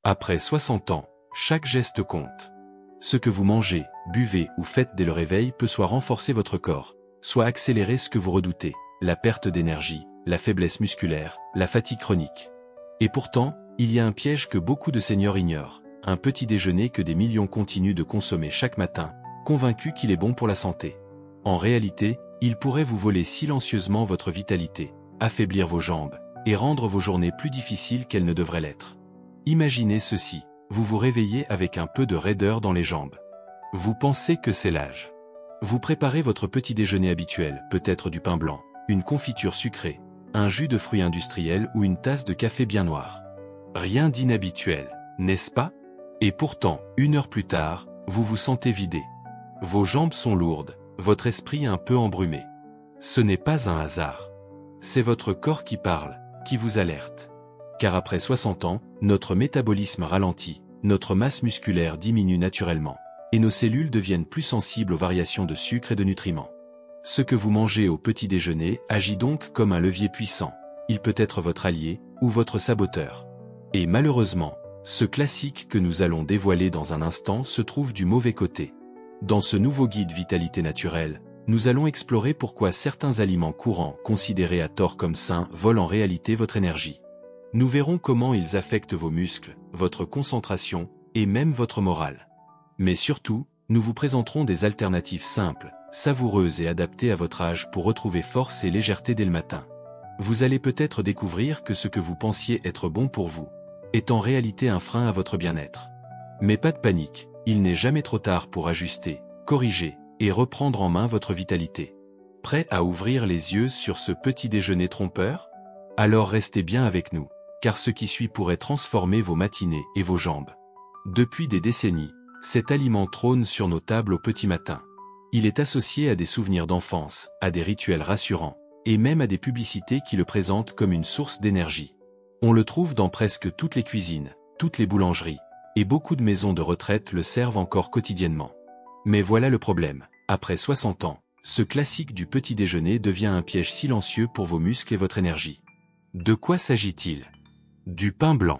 Après 60 ans, chaque geste compte. Ce que vous mangez, buvez ou faites dès le réveil peut soit renforcer votre corps, soit accélérer ce que vous redoutez, la perte d'énergie, la faiblesse musculaire, la fatigue chronique. Et pourtant, il y a un piège que beaucoup de seniors ignorent, un petit déjeuner que des millions continuent de consommer chaque matin, convaincus qu'il est bon pour la santé. En réalité, il pourrait vous voler silencieusement votre vitalité, affaiblir vos jambes, et rendre vos journées plus difficiles qu'elles ne devraient l'être. Imaginez ceci, vous vous réveillez avec un peu de raideur dans les jambes. Vous pensez que c'est l'âge. Vous préparez votre petit déjeuner habituel, peut-être du pain blanc, une confiture sucrée, un jus de fruits industriels ou une tasse de café bien noir. Rien d'inhabituel, n'est-ce pas? Et pourtant, 1 heure plus tard, vous vous sentez vidé. Vos jambes sont lourdes, votre esprit un peu embrumé. Ce n'est pas un hasard. C'est votre corps qui parle, qui vous alerte. Car après 60 ans, notre métabolisme ralentit, notre masse musculaire diminue naturellement, et nos cellules deviennent plus sensibles aux variations de sucre et de nutriments. Ce que vous mangez au petit déjeuner agit donc comme un levier puissant. Il peut être votre allié ou votre saboteur. Et malheureusement, ce classique que nous allons dévoiler dans un instant se trouve du mauvais côté. Dans ce nouveau guide Vitalité Naturelle, nous allons explorer pourquoi certains aliments courants considérés à tort comme sains volent en réalité votre énergie. Nous verrons comment ils affectent vos muscles, votre concentration et même votre morale. Mais surtout, nous vous présenterons des alternatives simples, savoureuses et adaptées à votre âge pour retrouver force et légèreté dès le matin. Vous allez peut-être découvrir que ce que vous pensiez être bon pour vous est en réalité un frein à votre bien-être. Mais pas de panique, il n'est jamais trop tard pour ajuster, corriger et reprendre en main votre vitalité. Prêt à ouvrir les yeux sur ce petit déjeuner trompeur? Alors restez bien avec nous, car ce qui suit pourrait transformer vos matinées et vos jambes. Depuis des décennies, cet aliment trône sur nos tables au petit matin. Il est associé à des souvenirs d'enfance, à des rituels rassurants, et même à des publicités qui le présentent comme une source d'énergie. On le trouve dans presque toutes les cuisines, toutes les boulangeries, et beaucoup de maisons de retraite le servent encore quotidiennement. Mais voilà le problème, après 60 ans, ce classique du petit déjeuner devient un piège silencieux pour vos muscles et votre énergie. De quoi s'agit-il? Du pain blanc.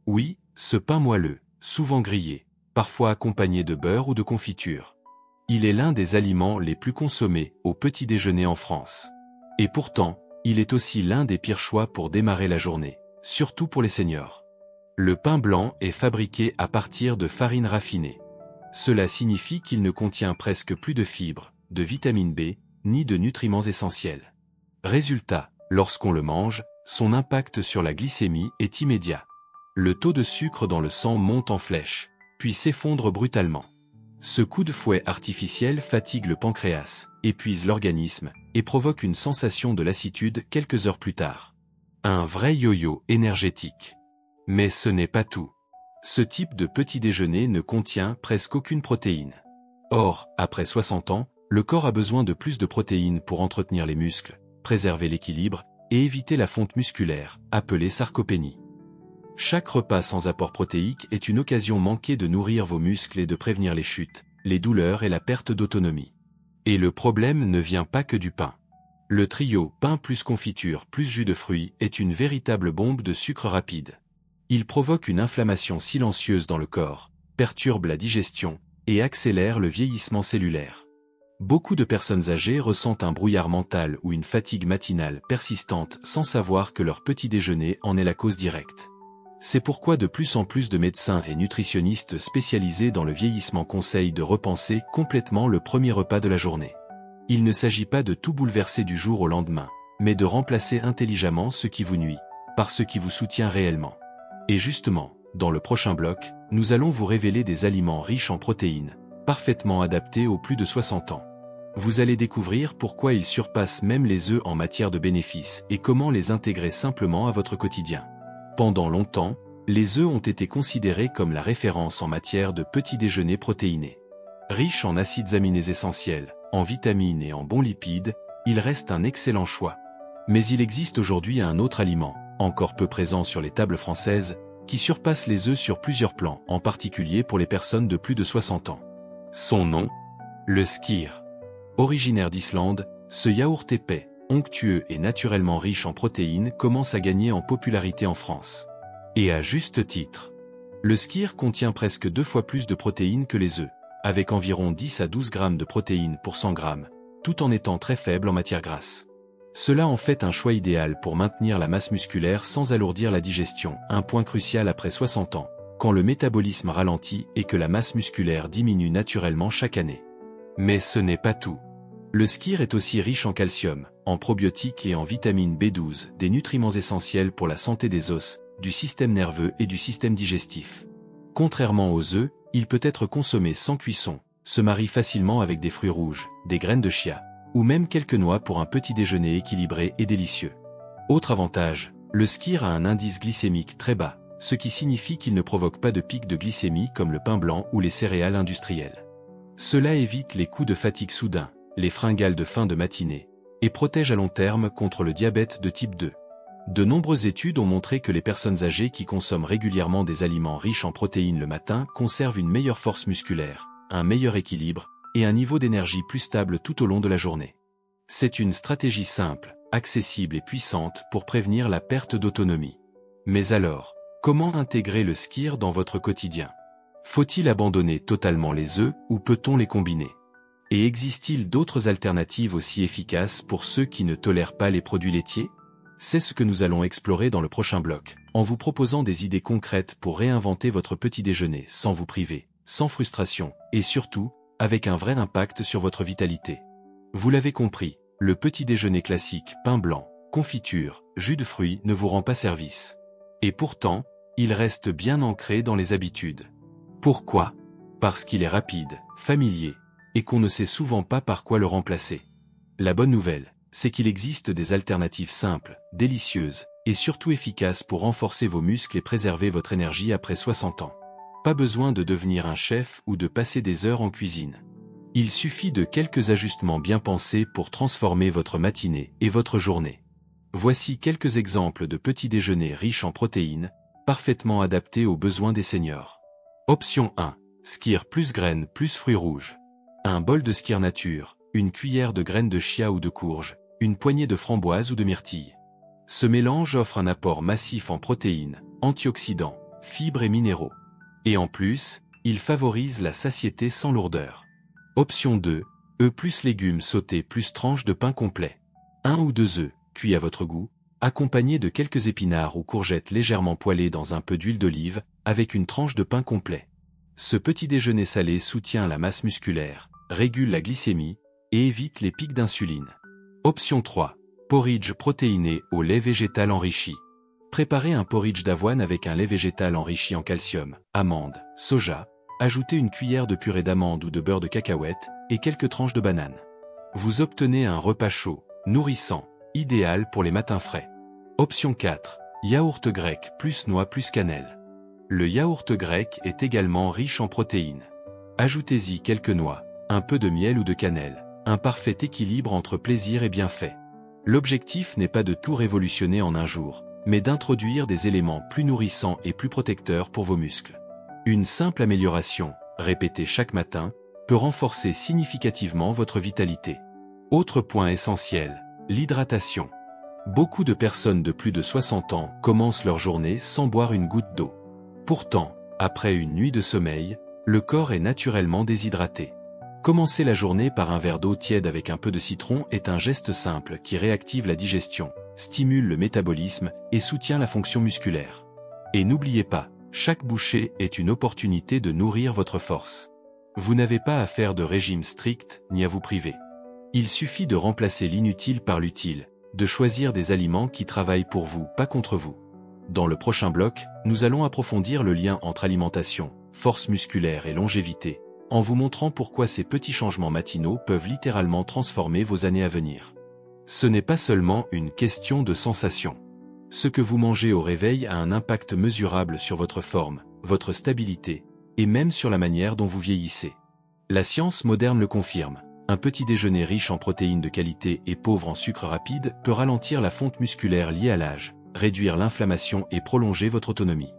Oui, ce pain moelleux, souvent grillé, parfois accompagné de beurre ou de confiture. Il est l'un des aliments les plus consommés au petit déjeuner en France. Et pourtant, il est aussi l'un des pires choix pour démarrer la journée, surtout pour les seniors. Le pain blanc est fabriqué à partir de farine raffinée. Cela signifie qu'il ne contient presque plus de fibres, de vitamine B, ni de nutriments essentiels. Résultat, lorsqu'on le mange, son impact sur la glycémie est immédiat. Le taux de sucre dans le sang monte en flèche, puis s'effondre brutalement. Ce coup de fouet artificiel fatigue le pancréas, épuise l'organisme, et provoque une sensation de lassitude quelques heures plus tard. Un vrai yo-yo énergétique. Mais ce n'est pas tout. Ce type de petit déjeuner ne contient presque aucune protéine. Or, après 60 ans, le corps a besoin de plus de protéines pour entretenir les muscles, préserver l'équilibre, et éviter la fonte musculaire, appelée sarcopénie. Chaque repas sans apport protéique est une occasion manquée de nourrir vos muscles et de prévenir les chutes, les douleurs et la perte d'autonomie. Et le problème ne vient pas que du pain. Le trio pain plus confiture plus jus de fruits est une véritable bombe de sucre rapide. Il provoque une inflammation silencieuse dans le corps, perturbe la digestion et accélère le vieillissement cellulaire. Beaucoup de personnes âgées ressentent un brouillard mental ou une fatigue matinale persistante sans savoir que leur petit déjeuner en est la cause directe. C'est pourquoi de plus en plus de médecins et nutritionnistes spécialisés dans le vieillissement conseillent de repenser complètement le premier repas de la journée. Il ne s'agit pas de tout bouleverser du jour au lendemain, mais de remplacer intelligemment ce qui vous nuit, par ce qui vous soutient réellement. Et justement, dans le prochain bloc, nous allons vous révéler des aliments riches en protéines, parfaitement adaptés aux plus de 60 ans. Vous allez découvrir pourquoi ils surpassent même les œufs en matière de bénéfices et comment les intégrer simplement à votre quotidien. Pendant longtemps, les œufs ont été considérés comme la référence en matière de petit déjeuner protéiné. Riches en acides aminés essentiels, en vitamines et en bons lipides, il reste un excellent choix. Mais il existe aujourd'hui un autre aliment, encore peu présent sur les tables françaises, qui surpasse les œufs sur plusieurs plans, en particulier pour les personnes de plus de 60 ans. Son nom? Le skyr. Originaire d'Islande, ce yaourt épais, onctueux et naturellement riche en protéines commence à gagner en popularité en France. Et à juste titre. Le skyr contient presque 2 fois plus de protéines que les œufs, avec environ 10 à 12 grammes de protéines pour 100 grammes, tout en étant très faible en matière grasse. Cela en fait un choix idéal pour maintenir la masse musculaire sans alourdir la digestion, un point crucial après 60 ans, quand le métabolisme ralentit et que la masse musculaire diminue naturellement chaque année. Mais ce n'est pas tout. Le skyr est aussi riche en calcium, en probiotiques et en vitamine B12, des nutriments essentiels pour la santé des os, du système nerveux et du système digestif. Contrairement aux œufs, il peut être consommé sans cuisson, se marie facilement avec des fruits rouges, des graines de chia, ou même quelques noix pour un petit déjeuner équilibré et délicieux. Autre avantage, le skyr a un indice glycémique très bas, ce qui signifie qu'il ne provoque pas de pic de glycémie comme le pain blanc ou les céréales industrielles. Cela évite les coups de fatigue soudains, les fringales de fin de matinée, et protège à long terme contre le diabète de type 2. De nombreuses études ont montré que les personnes âgées qui consomment régulièrement des aliments riches en protéines le matin conservent une meilleure force musculaire, un meilleur équilibre, et un niveau d'énergie plus stable tout au long de la journée. C'est une stratégie simple, accessible et puissante pour prévenir la perte d'autonomie. Mais alors, comment intégrer le skyr dans votre quotidien? Faut-il abandonner totalement les œufs ou peut-on les combiner? Et existe-t-il d'autres alternatives aussi efficaces pour ceux qui ne tolèrent pas les produits laitiers? C'est ce que nous allons explorer dans le prochain bloc, en vous proposant des idées concrètes pour réinventer votre petit déjeuner sans vous priver, sans frustration, et surtout, avec un vrai impact sur votre vitalité. Vous l'avez compris, le petit déjeuner classique, pain blanc, confiture, jus de fruits ne vous rend pas service. Et pourtant, il reste bien ancré dans les habitudes. Pourquoi? Parce qu'il est rapide, familier, et qu'on ne sait souvent pas par quoi le remplacer. La bonne nouvelle, c'est qu'il existe des alternatives simples, délicieuses, et surtout efficaces pour renforcer vos muscles et préserver votre énergie après 60 ans. Pas besoin de devenir un chef ou de passer des heures en cuisine. Il suffit de quelques ajustements bien pensés pour transformer votre matinée et votre journée. Voici quelques exemples de petits déjeuners riches en protéines, parfaitement adaptés aux besoins des seniors. Option 1. Skyr plus graines plus fruits rouges. Un bol de skyr nature, une cuillère de graines de chia ou de courge, une poignée de framboises ou de myrtilles. Ce mélange offre un apport massif en protéines, antioxydants, fibres et minéraux. Et en plus, il favorise la satiété sans lourdeur. Option 2. Œufs plus légumes sautés plus tranches de pain complet. 1 ou 2 œufs, cuits à votre goût, accompagnés de quelques épinards ou courgettes légèrement poêlées dans un peu d'huile d'olive, avec une tranche de pain complet. Ce petit déjeuner salé soutient la masse musculaire, régule la glycémie, et évite les pics d'insuline. Option 3. Porridge protéiné au lait végétal enrichi. Préparez un porridge d'avoine avec un lait végétal enrichi en calcium, amandes, soja, ajoutez une cuillère de purée d'amandes ou de beurre de cacahuète, et quelques tranches de banane. Vous obtenez un repas chaud, nourrissant, idéal pour les matins frais. Option 4. Yaourt grec plus noix plus cannelle. Le yaourt grec est également riche en protéines. Ajoutez-y quelques noix, un peu de miel ou de cannelle, un parfait équilibre entre plaisir et bienfait. L'objectif n'est pas de tout révolutionner en un jour, mais d'introduire des éléments plus nourrissants et plus protecteurs pour vos muscles. Une simple amélioration, répétée chaque matin, peut renforcer significativement votre vitalité. Autre point essentiel, l'hydratation. Beaucoup de personnes de plus de 60 ans commencent leur journée sans boire une goutte d'eau. Pourtant, après une nuit de sommeil, le corps est naturellement déshydraté. Commencer la journée par un verre d'eau tiède avec un peu de citron est un geste simple qui réactive la digestion, stimule le métabolisme et soutient la fonction musculaire. Et n'oubliez pas, chaque bouchée est une opportunité de nourrir votre force. Vous n'avez pas à faire de régime strict ni à vous priver. Il suffit de remplacer l'inutile par l'utile, de choisir des aliments qui travaillent pour vous, pas contre vous. Dans le prochain bloc, nous allons approfondir le lien entre alimentation, force musculaire et longévité, en vous montrant pourquoi ces petits changements matinaux peuvent littéralement transformer vos années à venir. Ce n'est pas seulement une question de sensation. Ce que vous mangez au réveil a un impact mesurable sur votre forme, votre stabilité, et même sur la manière dont vous vieillissez. La science moderne le confirme. Un petit déjeuner riche en protéines de qualité et pauvre en sucre rapide peut ralentir la fonte musculaire liée à l'âge, réduire l'inflammation et prolonger votre autonomie.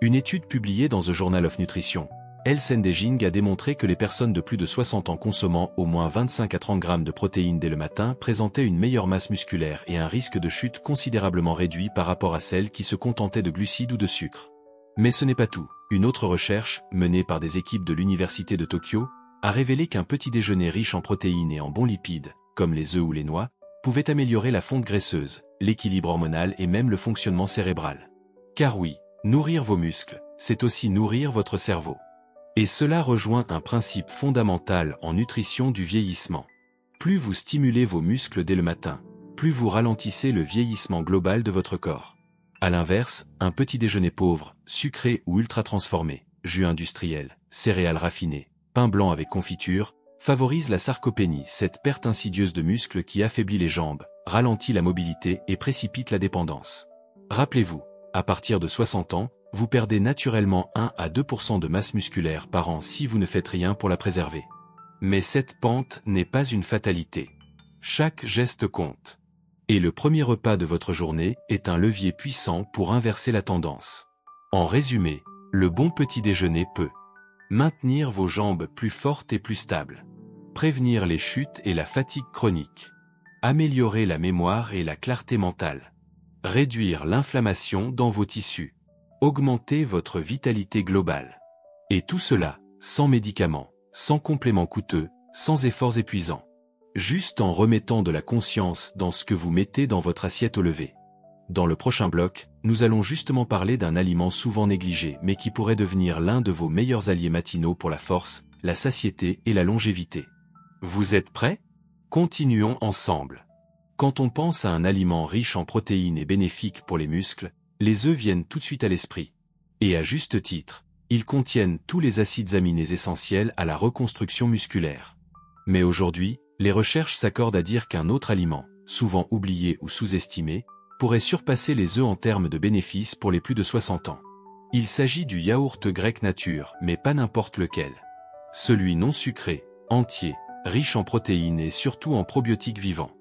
Une étude publiée dans The Journal of Nutrition, Health and Aging a démontré que les personnes de plus de 60 ans consommant au moins 25 à 30 grammes de protéines dès le matin présentaient une meilleure masse musculaire et un risque de chute considérablement réduit par rapport à celles qui se contentaient de glucides ou de sucre. Mais ce n'est pas tout. Une autre recherche, menée par des équipes de l'Université de Tokyo, a révélé qu'un petit déjeuner riche en protéines et en bons lipides, comme les œufs ou les noix, pouvait améliorer la fonte graisseuse, l'équilibre hormonal et même le fonctionnement cérébral. Car oui, nourrir vos muscles, c'est aussi nourrir votre cerveau. Et cela rejoint un principe fondamental en nutrition du vieillissement. Plus vous stimulez vos muscles dès le matin, plus vous ralentissez le vieillissement global de votre corps. À l'inverse, un petit déjeuner pauvre, sucré ou ultra transformé, jus industriel, céréales raffinées, pain blanc avec confiture, favorise la sarcopénie, cette perte insidieuse de muscles qui affaiblit les jambes, ralentit la mobilité et précipite la dépendance. Rappelez-vous, à partir de 60 ans, vous perdez naturellement 1 à 2% de masse musculaire par an si vous ne faites rien pour la préserver. Mais cette pente n'est pas une fatalité. Chaque geste compte. Et le premier repas de votre journée est un levier puissant pour inverser la tendance. En résumé, le bon petit déjeuner peut maintenir vos jambes plus fortes et plus stables, prévenir les chutes et la fatigue chronique, améliorer la mémoire et la clarté mentale, réduire l'inflammation dans vos tissus, augmenter votre vitalité globale. Et tout cela, sans médicaments, sans compléments coûteux, sans efforts épuisants. Juste en remettant de la conscience dans ce que vous mettez dans votre assiette au lever. Dans le prochain bloc, nous allons justement parler d'un aliment souvent négligé mais qui pourrait devenir l'un de vos meilleurs alliés matinaux pour la force, la satiété et la longévité. Vous êtes prêts? Continuons ensemble. Quand on pense à un aliment riche en protéines et bénéfique pour les muscles, les œufs viennent tout de suite à l'esprit. Et à juste titre, ils contiennent tous les acides aminés essentiels à la reconstruction musculaire. Mais aujourd'hui, les recherches s'accordent à dire qu'un autre aliment, souvent oublié ou sous-estimé, pourrait surpasser les œufs en termes de bénéfices pour les plus de 60 ans. Il s'agit du yaourt grec nature, mais pas n'importe lequel. Celui non sucré, entier, riche en protéines et surtout en probiotiques vivants.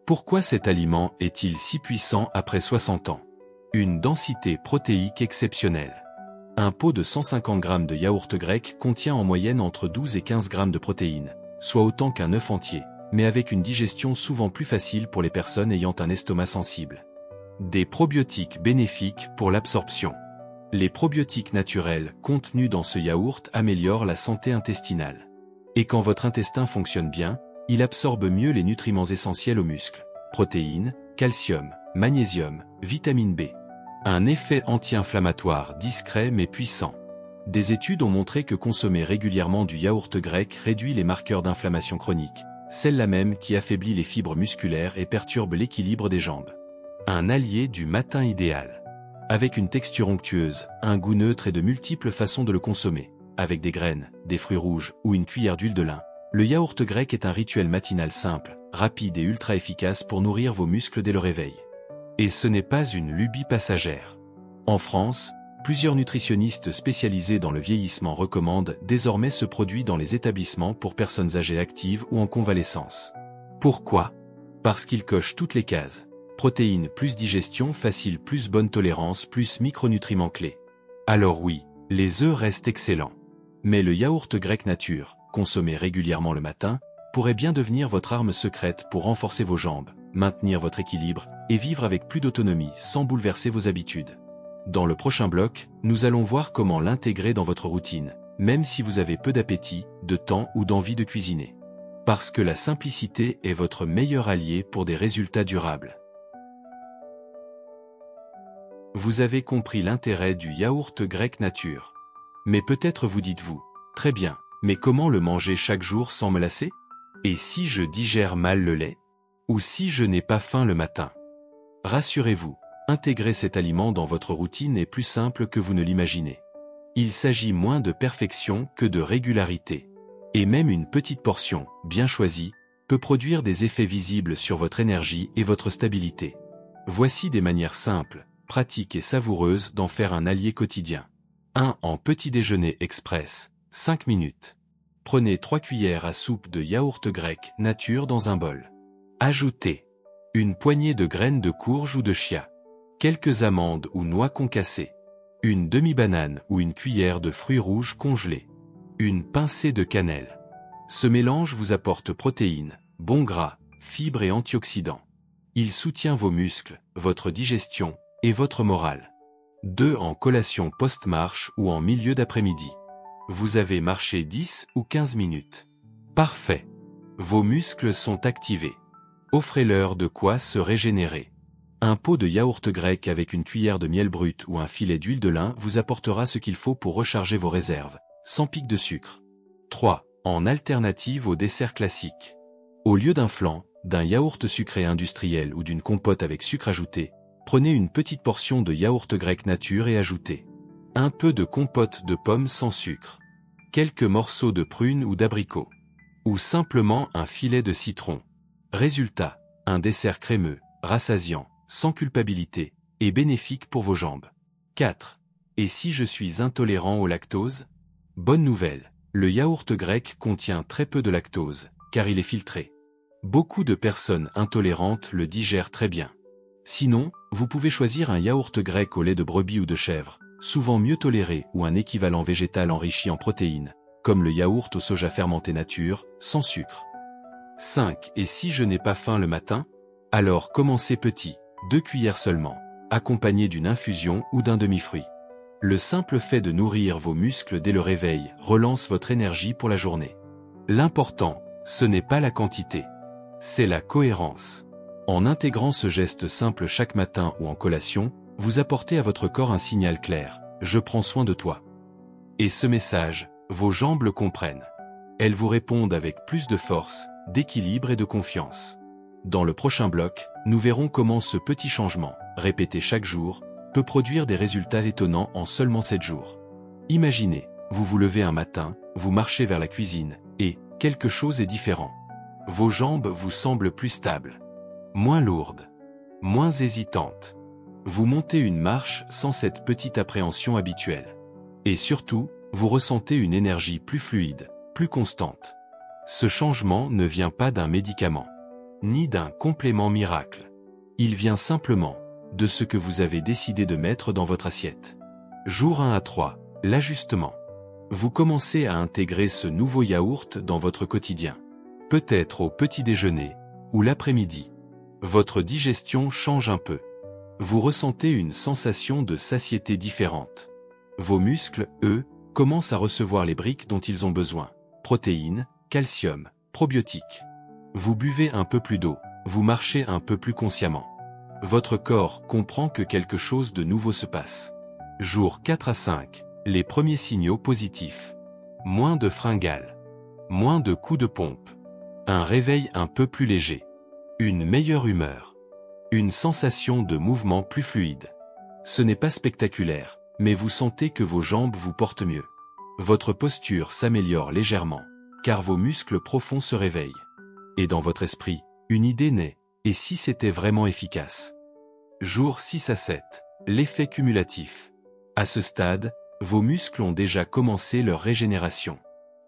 Pourquoi cet aliment est-il si puissant après 60 ans? Une densité protéique exceptionnelle. Un pot de 150 g de yaourt grec contient en moyenne entre 12 et 15 g de protéines, soit autant qu'un œuf entier, mais avec une digestion souvent plus facile pour les personnes ayant un estomac sensible. Des probiotiques bénéfiques pour l'absorption. Les probiotiques naturels contenus dans ce yaourt améliorent la santé intestinale. Et quand votre intestin fonctionne bien, il absorbe mieux les nutriments essentiels aux muscles, protéines, calcium, magnésium, vitamine B. Un effet anti-inflammatoire discret mais puissant. Des études ont montré que consommer régulièrement du yaourt grec réduit les marqueurs d'inflammation chronique, celle-là même qui affaiblit les fibres musculaires et perturbe l'équilibre des jambes. Un allié du matin idéal. Avec une texture onctueuse, un goût neutre et de multiples façons de le consommer, avec des graines, des fruits rouges ou une cuillère d'huile de lin, le yaourt grec est un rituel matinal simple, rapide et ultra efficace pour nourrir vos muscles dès le réveil. Et ce n'est pas une lubie passagère. En France, plusieurs nutritionnistes spécialisés dans le vieillissement recommandent désormais ce produit dans les établissements pour personnes âgées actives ou en convalescence. Pourquoi? Parce qu'il coche toutes les cases. Protéines plus digestion facile plus bonne tolérance plus micronutriments clés. Alors oui, les œufs restent excellents. Mais le yaourt grec nature, consommé régulièrement le matin, pourrait bien devenir votre arme secrète pour renforcer vos jambes, maintenir votre équilibre et vivre avec plus d'autonomie sans bouleverser vos habitudes. Dans le prochain bloc, nous allons voir comment l'intégrer dans votre routine, même si vous avez peu d'appétit, de temps ou d'envie de cuisiner. Parce que la simplicité est votre meilleur allié pour des résultats durables. Vous avez compris l'intérêt du yaourt grec nature. Mais peut-être vous dites-vous, très bien, mais comment le manger chaque jour sans me lasser? Et si je digère mal le lait? Ou si je n'ai pas faim le matin? Rassurez-vous, intégrer cet aliment dans votre routine est plus simple que vous ne l'imaginez. Il s'agit moins de perfection que de régularité. Et même une petite portion, bien choisie, peut produire des effets visibles sur votre énergie et votre stabilité. Voici des manières simples, pratiques et savoureuses d'en faire un allié quotidien. 1. En petit déjeuner express, 5 minutes. Prenez 3 cuillères à soupe de yaourt grec nature dans un bol. Ajoutez une poignée de graines de courge ou de chia, quelques amandes ou noix concassées, une demi-banane ou une cuillère de fruits rouges congelés, une pincée de cannelle. Ce mélange vous apporte protéines, bons gras, fibres et antioxydants. Il soutient vos muscles, votre digestion et votre morale. 2 en collation post-marche ou en milieu d'après-midi. Vous avez marché 10 ou 15 minutes. Parfait. Vos muscles sont activés. Offrez-leur de quoi se régénérer. Un pot de yaourt grec avec une cuillère de miel brut ou un filet d'huile de lin vous apportera ce qu'il faut pour recharger vos réserves, sans pic de sucre. 3. En alternative au dessert classique. Au lieu d'un flan, d'un yaourt sucré industriel ou d'une compote avec sucre ajouté, prenez une petite portion de yaourt grec nature et ajoutez un peu de compote de pommes sans sucre, quelques morceaux de prunes ou d'abricots, ou simplement un filet de citron. Résultat, un dessert crémeux, rassasiant, sans culpabilité, et bénéfique pour vos jambes. 4. Et si je suis intolérant au lactose? Bonne nouvelle, le yaourt grec contient très peu de lactose, car il est filtré. Beaucoup de personnes intolérantes le digèrent très bien. Sinon, vous pouvez choisir un yaourt grec au lait de brebis ou de chèvre, souvent mieux toléré, ou un équivalent végétal enrichi en protéines, comme le yaourt au soja fermenté nature, sans sucre. 5. Et si je n'ai pas faim le matin? Alors commencez petit, 2 cuillères seulement, accompagné d'une infusion ou d'un demi-fruit. Le simple fait de nourrir vos muscles dès le réveil relance votre énergie pour la journée. L'important, ce n'est pas la quantité, c'est la cohérence. En intégrant ce geste simple chaque matin ou en collation, vous apportez à votre corps un signal clair, « Je prends soin de toi ». Et ce message, vos jambes le comprennent. Elles vous répondent avec plus de force, d'équilibre et de confiance. Dans le prochain bloc, nous verrons comment ce petit changement, répété chaque jour, peut produire des résultats étonnants en seulement 7 jours. Imaginez, vous vous levez un matin, vous marchez vers la cuisine, et quelque chose est différent. Vos jambes vous semblent plus stables, moins lourdes, moins hésitantes. Vous montez une marche sans cette petite appréhension habituelle. Et surtout, vous ressentez une énergie plus fluide, plus constante. Ce changement ne vient pas d'un médicament, ni d'un complément miracle. Il vient simplement de ce que vous avez décidé de mettre dans votre assiette. Jour 1 à 3, l'ajustement. Vous commencez à intégrer ce nouveau yaourt dans votre quotidien. Peut-être au petit déjeuner, ou l'après-midi. Votre digestion change un peu. Vous ressentez une sensation de satiété différente. Vos muscles, eux, commencent à recevoir les briques dont ils ont besoin. Protéines, calcium, probiotiques. Vous buvez un peu plus d'eau, vous marchez un peu plus consciemment. Votre corps comprend que quelque chose de nouveau se passe. Jour 4 à 5, les premiers signaux positifs. Moins de fringales. Moins de coups de pompe. Un réveil un peu plus léger. Une meilleure humeur. Une sensation de mouvement plus fluide. Ce n'est pas spectaculaire, mais vous sentez que vos jambes vous portent mieux. Votre posture s'améliore légèrement, car vos muscles profonds se réveillent. Et dans votre esprit, une idée naît, et si c'était vraiment efficace? Jour 6 à 7, l'effet cumulatif. À ce stade, vos muscles ont déjà commencé leur régénération.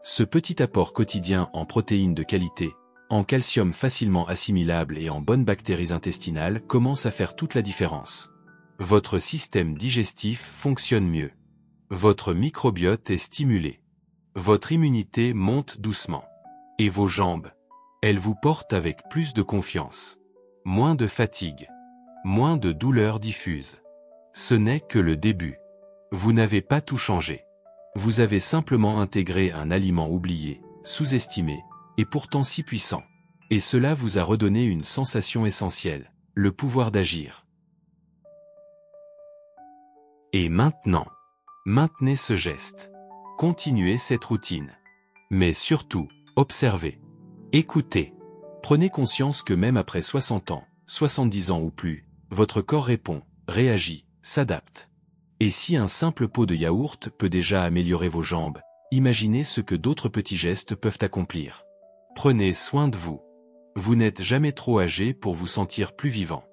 Ce petit apport quotidien en protéines de qualité, en calcium facilement assimilable et en bonnes bactéries intestinales commence à faire toute la différence. Votre système digestif fonctionne mieux. Votre microbiote est stimulé. Votre immunité monte doucement. Et vos jambes, elles vous portent avec plus de confiance. Moins de fatigue. Moins de douleurs diffuses. Ce n'est que le début. Vous n'avez pas tout changé. Vous avez simplement intégré un aliment oublié, sous-estimé, et pourtant si puissant. Et cela vous a redonné une sensation essentielle, le pouvoir d'agir. Et maintenant, maintenez ce geste. Continuez cette routine. Mais surtout, observez. Écoutez. Prenez conscience que même après 60 ans, 70 ans ou plus, votre corps répond, réagit, s'adapte. Et si un simple pot de yaourt peut déjà améliorer vos jambes, imaginez ce que d'autres petits gestes peuvent accomplir. Prenez soin de vous. Vous n'êtes jamais trop âgé pour vous sentir plus vivant.